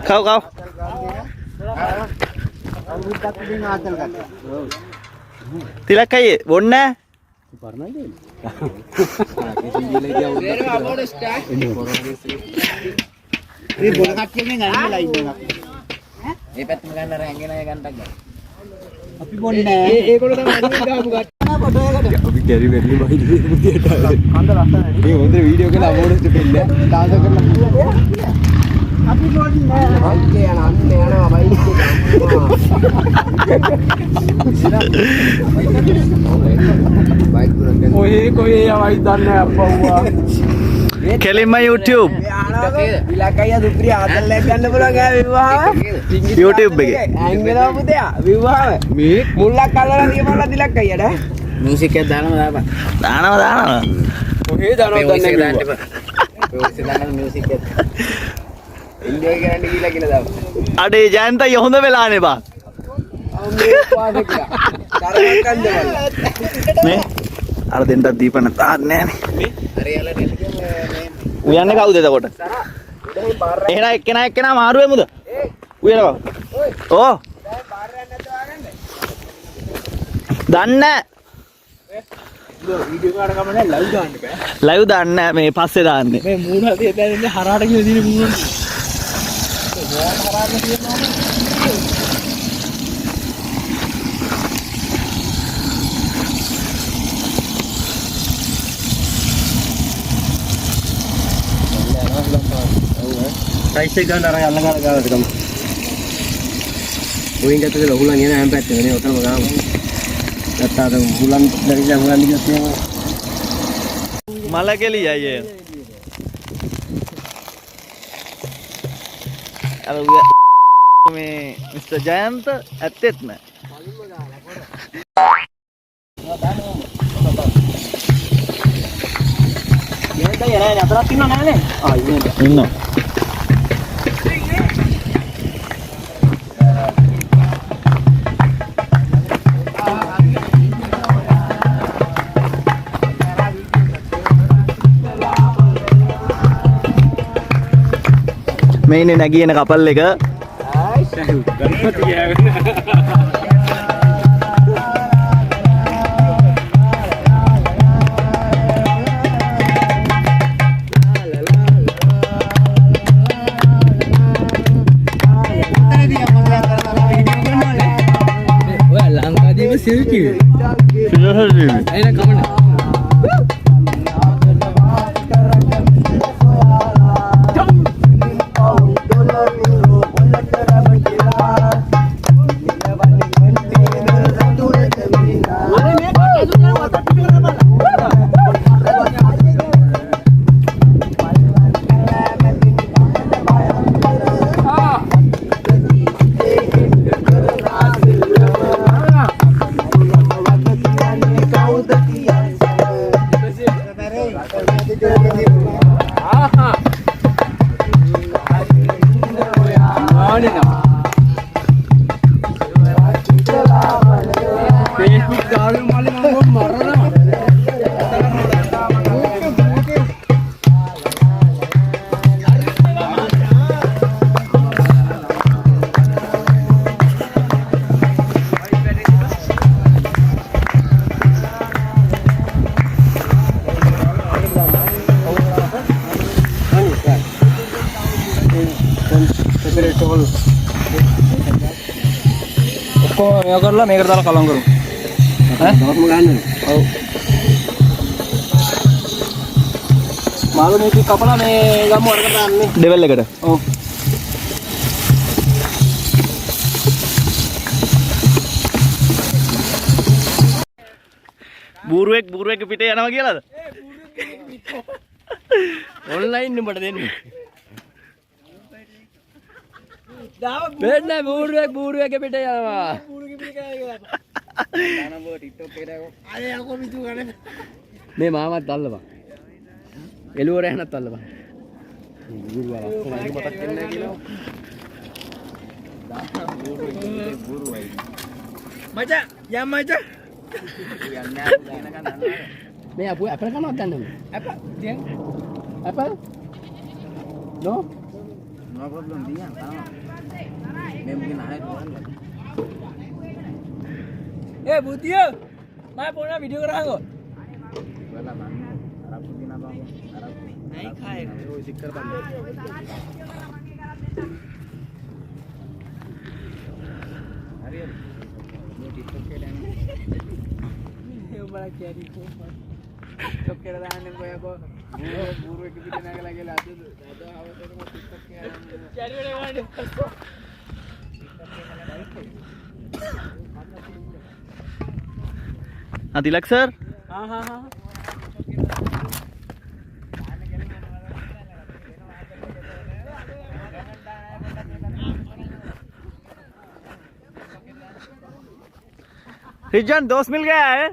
Kau. Tilak kaye, bonna. අපි බොන්නේ ඒගොල්ලෝ තමයි අනිත් ගහපු කට්ටිය. අපි කැරි වෙන්නේ මයිද පුතියට. කන්ද ලස්සනයි. මේ හොඳ වීඩියෝ එකක් අප්ලෝඩ් දෙන්න. දාස කරලා. අපි බොන්නේ අන්නේ යනවා බයික් එක. කොහේ යවයි දන්නේ අප්පුවා. Kelima YouTube. ඉලක්කය දුප්‍රිය ආතල්ලයක් ගන්න පුළුවන් ගෑ විවාහ. YouTube එකේ. ඇංගලව පුතයා විවාහ. මේ මුල්ලක් අල්ලලා තියපල්ලා ඉලක්කයට. මියුසික් එකක් දානවා. දානවා. කොහේ දානවද දන්නේ නැහැ. ඔය දාන මියුසික් එක. එන්ජොයි කරන්න කියලා දානවා. අඩේ ජයන්තයි හොඳ වෙලානේ බා. මේ පාඩක. කරවක් ගන්නවල. මේ අර දෙන්නත් දීපන තාන්නේ නෑනේ. හරියලා නෙල්ලේ උයන්නේ කවුද එතකොට? එහෙනම් එක්කෙනා මාරු වෙමුද? උයනවා. ඕ. දන්නේ වීඩියෝ එකට ගමනේ ලයිව් දාන්න බෑ. ලයිව් දාන්න මේ පස්සේ දාන්නේ. මේ මූණ හදේ දැන් හරහාට කියලා දින මූණ. මොන හරහාට කියනවා? සයිස් එක ගන්න අර යන්න ගන්න ගාවට ගම. උයින් ගත්තද ලොකුලන් එන හැම පැත්තේ නේ ඔතනම ගාම. නැත්තාද හුලන් දැරිලා හුලන් දිගට යනවා. මලකෙලි අයියේ. අර මේ මිස්ටර් ජයන්ත ඇත්තෙත් නෑ. ජයන්තයි එනේ අතරක් ඉන්නව නෑනේ. ආ ඉන්නවා. මේ ඉන්නේ නැගින කපල් එක. ගණපති ගෑවෙන. ඔය ලංකාදීම සිල්කිවේ. සිල්කිවේ. එන කමන්න. මේක කරලා මේකට දාලා කලම් කරමු. ඈ? දවසම ගන්න. ඔව්. මාළු මේක කපලා මේ ගම්ම වරකට දාන්නේ. ඩෙවල් එකට. ඔව්. බූරුවෙක් පිටේ යනවා කියලාද? ඔන්ලයින් උඹට දෙන්නේ. බෙන්න බූරුවෙක් පිට යනවා. බූරුවෙක් පිට යනවා. දානබෝ ටික්ටොක් එකට අනේ අකෝ මිතු ගන්න. මේ මාමත් අල්ලපන්. එළුවර යනත් අල්ලපන්. බූරුවා ලස්සනයි මතක් වෙන්නේ කියලා. බූරුවයි. මචං යම් මචං. මේ අපු අපල කනවත් ගන්නද? අප දැන් අප නෝ Ngobrol belum dia, tahu. Mungkin aneh tuan. Butia. Mai pona video kera ko. Wala man. Arab din apa? Arab. Naik khai. Oh, sikkar band. Hari ini TikTok ke dan. Ini bड़ा क्या दिखो. TikTok ke dan ने कोई को guru एक भी देने लगे लाते दादा आवे तो TikTok के चार बड़े वाले. हाँ तिलक सर. हाँ. रिजन दोस्त मिल गया है.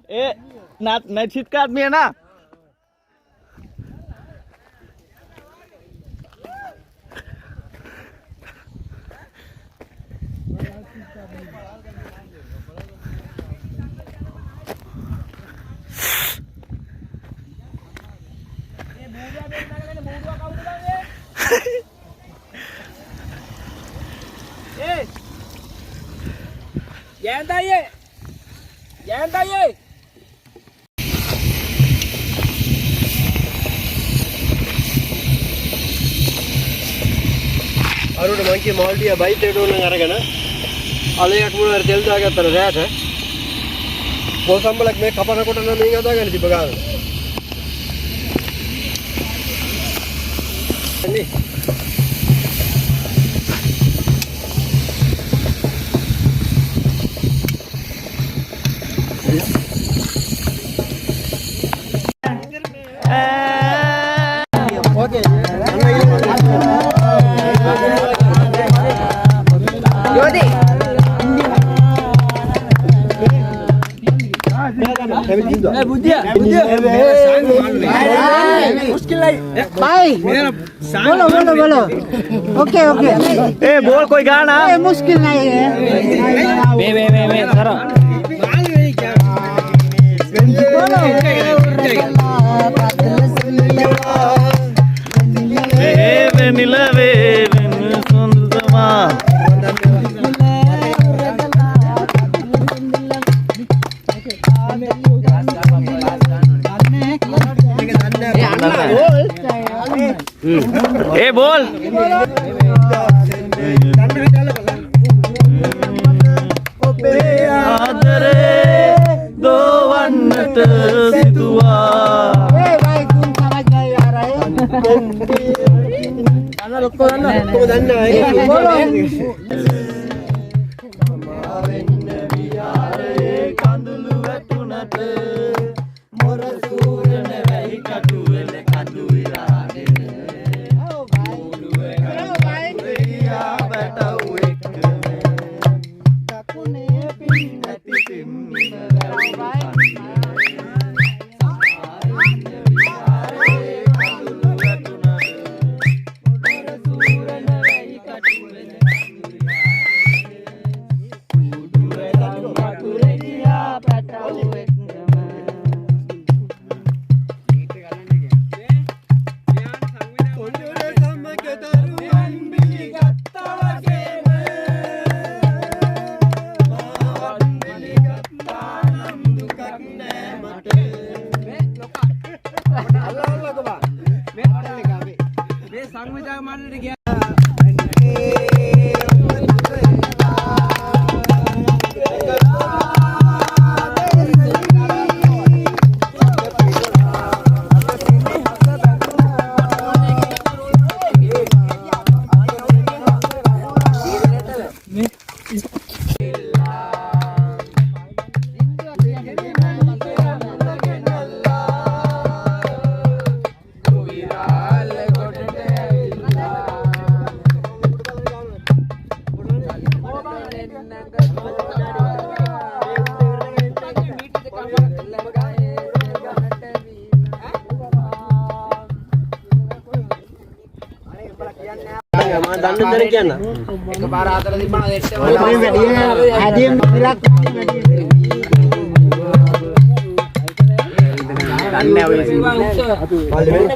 ए ना नचित का आदमी है ना. Jangan ye. අරුණ මං කිය මාල්ටිය බයිට් එකට උනන් අරගෙන අලයක් මුල තෙල් දාගත්තට රැට පොල් සම්බලක් මේ කපනකොට නම් මේක හදාගන්න තිබ්බ ගාන. එන්නේ बुद्धिया मुश्किल नहीं भाई बोलो ओके ए बोल कोई गाना. मुश्किल नहीं है बे सर निलवे सुंदरमा ए बोल आदरे दो वन्नट सितुआ. भाई तुम समझ नहीं आ रहा Kebarat tadi bang, है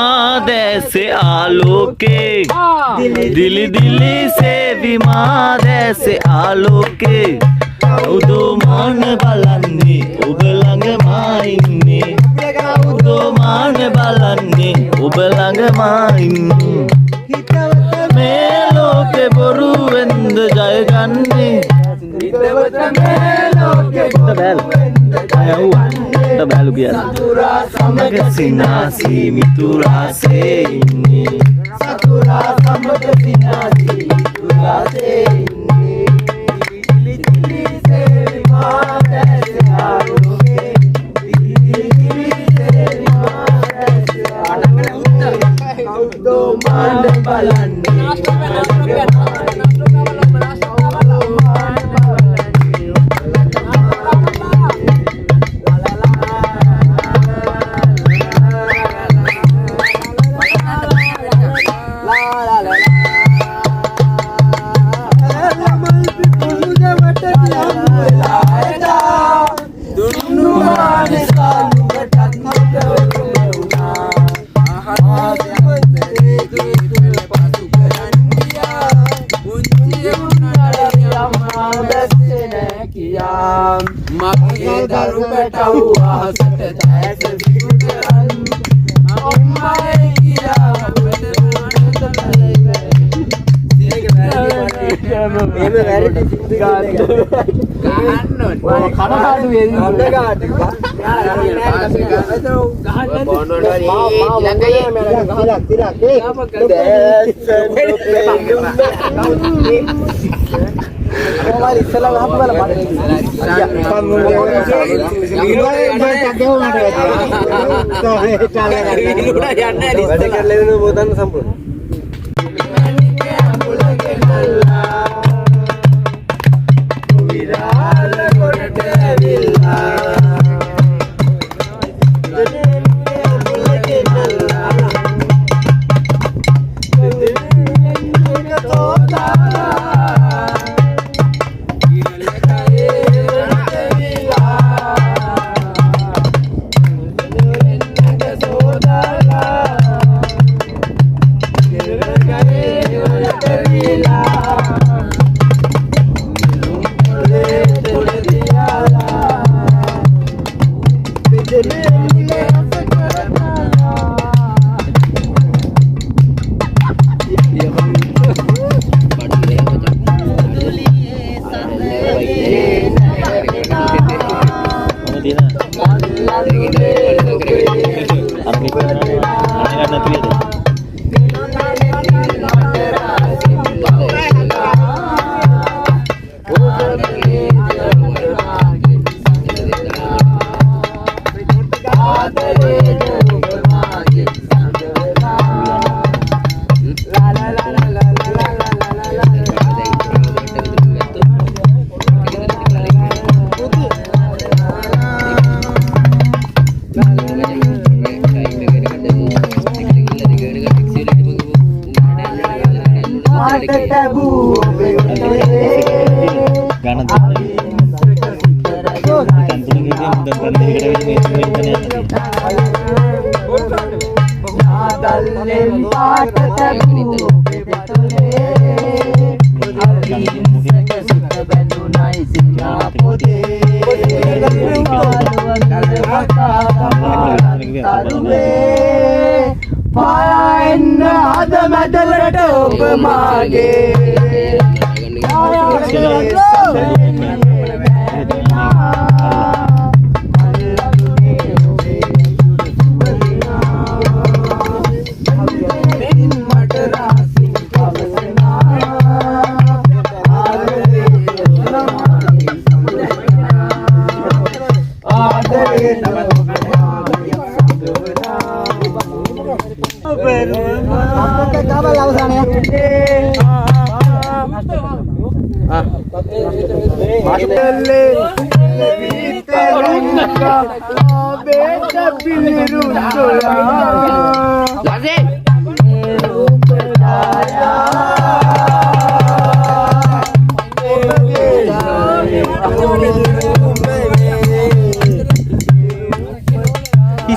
ආදැසේ ආලෝකේ දිලි දිලි සේවිමාදැසේ ආලෝකේ උදෝමාන බලන්නේ ඔබ ළඟමා ඉන්නේ උදෝමාන බලන්නේ ඔබ ළඟමා ඉන්නේ මේ ලෝකේ බොරුවෙන්ද ජයගන්නේ හිතවත මේ ලෝකේ බොරුවෙන්ද ජයගන්නේ බැලු කියලා සතුරා සමග සිනාසී මිතුරාසේ ඉන්නේ සතුරා සමග සිනාසී මිතුරාසේ ඉන්නේ දිලි දිලි සේවිමා දැසේ ආලෝකේ දිලි දිලි සේවිමා දැසේ ආලෝකේ කවුදෝ මාන බලන්නේ මගේ දරු පැටවු අහසට දැස විකුටරන් අම්මයි කියා අපට මනස මේක වැරදි සිද්ධ ගහන්න ඕනේ කනකාඩු වෙන්නේ කනකාඩු Omar ඉස්සලා ගහපු බල මට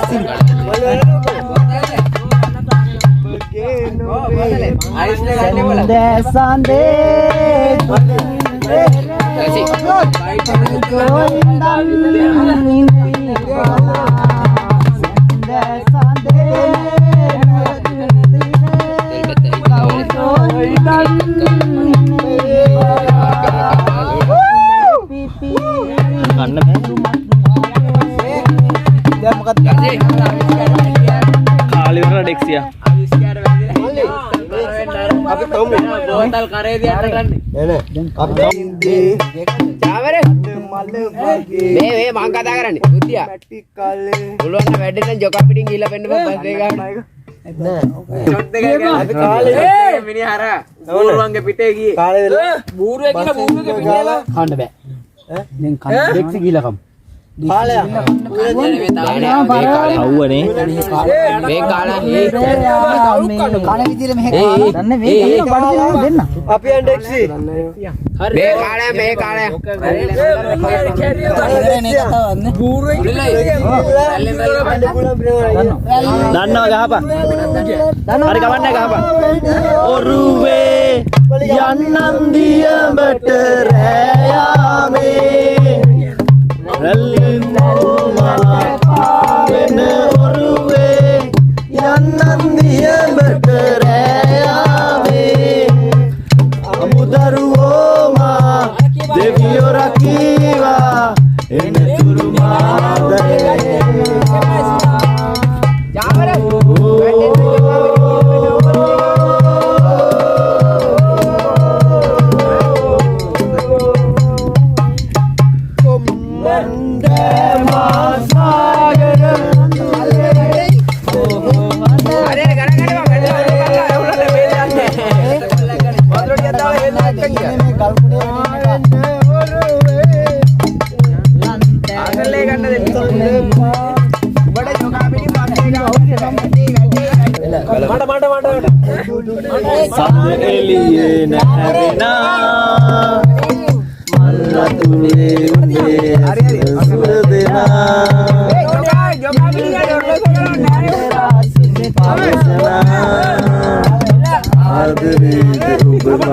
Sim. මං කතා කරන්නේ බුද්ධියා පුළුවන් නම් වැඩ නම් ජොක පිටින් ගිහලා පෙන්න බස් එක ගන්න ෂොට් එක ගන්න අපි කාලේ මිනිහා හරහා බූරුවන්ගේ පිටේ ගියේ කාලේ බූරුවේ කියලා බූරුවගේ පිටේලා කන්න බෑ දැන් කන්න දෙක්ස් ගිහලා කම් කාලේ අවුවනේ මේ කාලා කන විදිහට මෙහෙ දන්නේ මේ බඩ දෙන්න අපි යන්න ටැක්සි හරි මේ කාලේ බූරුවේ දන්නවා ගහපන් හරි කවන්නේ ගහපන් ඔරුවේ යන්නම් දියඹට රෑයාමේ රැල්ලෙන් වෙන ඔරුවේ යන්නම් දියඹට රෑයාමේ අමුදරුවෝ මා දෙවියෝ රකීවා එනතුරු මාදරේ ජාමර සඳ එළියේ නැහැවෙනා මල්ලතුලේ උදේ අසුර දෙනා ආදරේ ඔබ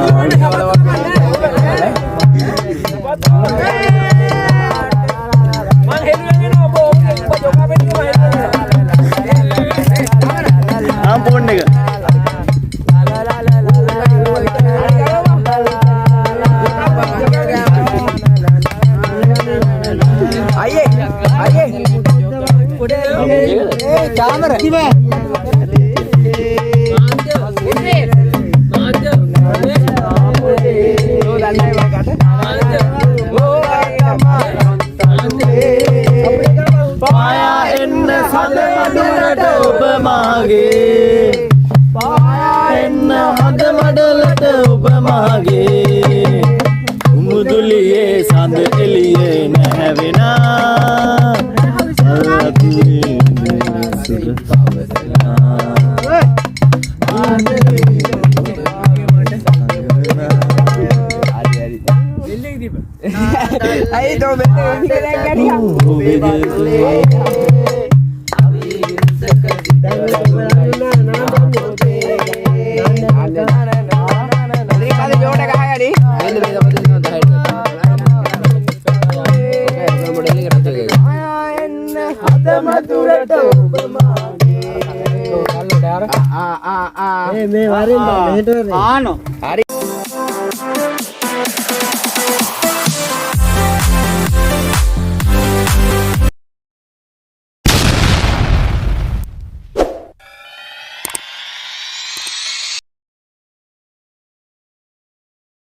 මුදුලියේ සඳ එළියේ නැහැවෙනා අලතුලේ සුර අයි දෝ මේ වරින් මෙහෙට හරි